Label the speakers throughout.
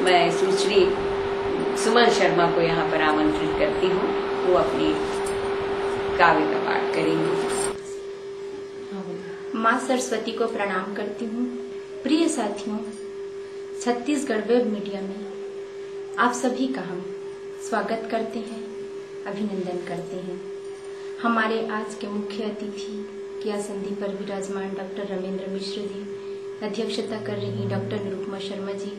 Speaker 1: मैं सुश्री सुमन शर्मा को यहाँ पर आमंत्रित करती हूँ। वो अपनी काव्य का पाठ करेंगी।
Speaker 2: माँ सरस्वती को प्रणाम करती हूँ। प्रिय साथियों, छत्तीसगढ़ वेब मीडिया में आप सभी का हम स्वागत करते हैं, अभिनंदन करते हैं। हमारे आज के मुख्य अतिथि की आसंदी पर विराजमान डॉक्टर रमेंद्र मिश्र जी, अध्यक्षता कर रही डॉक्टर निरुपमा शर्मा जी,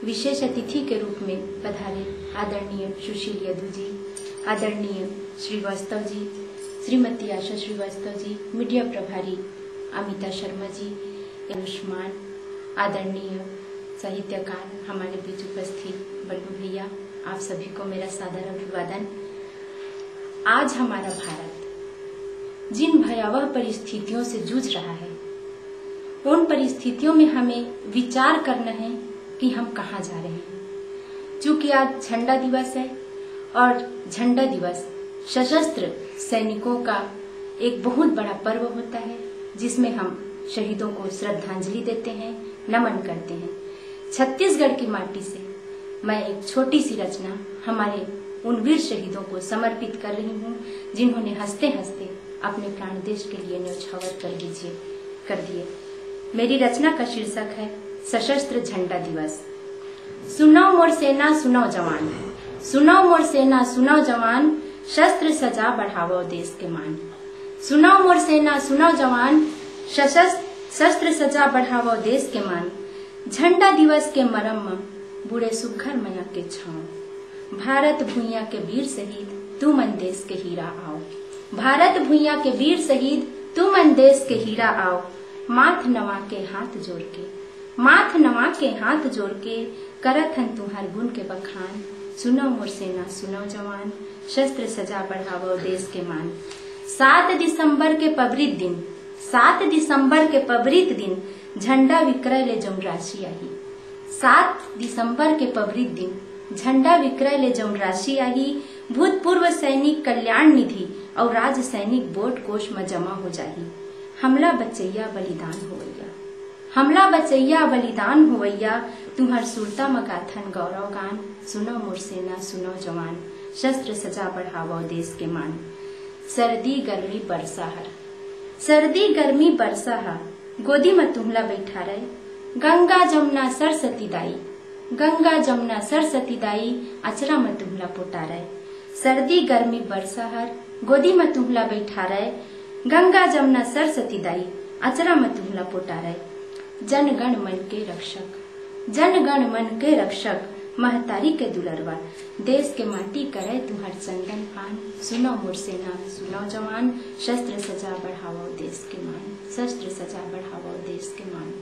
Speaker 2: विशेष अतिथि के रूप में पधारे आदरणीय सुशील यदू जी, आदरणीय श्रीवास्तव जी, श्रीमती आशा श्रीवास्तव जी, मीडिया प्रभारी अमिता शर्मा जी, आयुष्मान, आदरणीय साहित्यकार हमारे बीच उपस्थित बल्लू भैया, आप सभी को मेरा सादर अभिवादन। आज हमारा भारत जिन भयावह परिस्थितियों से जूझ रहा है, उन परिस्थितियों में हमें विचार करना है कि हम कहाँ जा रहे हैं। चूंकि आज झंडा दिवस है और झंडा दिवस सशस्त्र सैनिकों का एक बहुत बड़ा पर्व होता है, जिसमें हम शहीदों को श्रद्धांजलि देते हैं, नमन करते हैं। छत्तीसगढ़ की माटी से मैं एक छोटी सी रचना हमारे उन वीर शहीदों को समर्पित कर रही हूँ, जिन्होंने हंसते हंसते अपने प्राण देश के लिए न्यौछावर कर दिए। मेरी रचना का शीर्षक है सशस्त्र झंडा दिवस। सुनो मोर सेना सुनो जवान, सुनो मोर सेना सुनो जवान, शस्त्र सजा बढ़ावो देश के मान। सुनो मोर सेना सुनो जवान, शस्त्र सजा बढ़ावो देश के मान। झंडा दिवस के मरम बूढ़े सुघर मया के छाओ। भारत भुइया के वीर शहीद तू मन देश के हीरा आओ। भारत भुइया के वीर शहीद तू मन देश के हीरा आओ। माथ नवा के हाथ जोड़ के, माथ नवा के हाथ जोड़ के, करत हन तुहार गुण के बखान। सुनो मोर सेना सुनो जवान, शस्त्र सजा बढ़ावो देश के मान। 7 दिसंबर के पबरित दिन, 7 दिसंबर के पबरित दिन, झंडा विक्रय ले जम राशि आई। 7 दिसंबर के पबरित दिन, झंडा विक्रय ले जम राशि आई। भूतपूर्व सैनिक कल्याण निधि और राज्य सैनिक बोर्ड कोष में जमा हो जाही। हमला बचैया बलिदान होवैया, हमला बचैया बलिदान होवैया, तुम्हार सुरता मगाथन गौरव गान। सुनो मोर सेना सुनो जवान, शस्त्र सजा बढ़ावो देश के मान। सर्दी गर्मी बरसा हर, सर्दी गर्मी बरसा हा, गोदी में तुम्हला बैठा रहे। गंगा जमुना सरस्वती दाई, गंगा जमुना सरस्वती दाई, अचरा में तुम्हला पोटा रहे। सर्दी गर्मी बरसा हर, गोदी में तुम्हला बैठा रहे। गंगा जमुना सरस्वती दाई, अचरा में तुम्हला पोटा रहे। जनगण मन के रक्षक, जनगण मन के रक्षक, महतारी के दुलरवा, देश के माटी करे तुम्हार चंदन पान। सुनो मोर सेना सुनो जवान, शस्त्र सजा बढ़ावो देश के मान, शस्त्र सजा बढ़ावो देश के मान।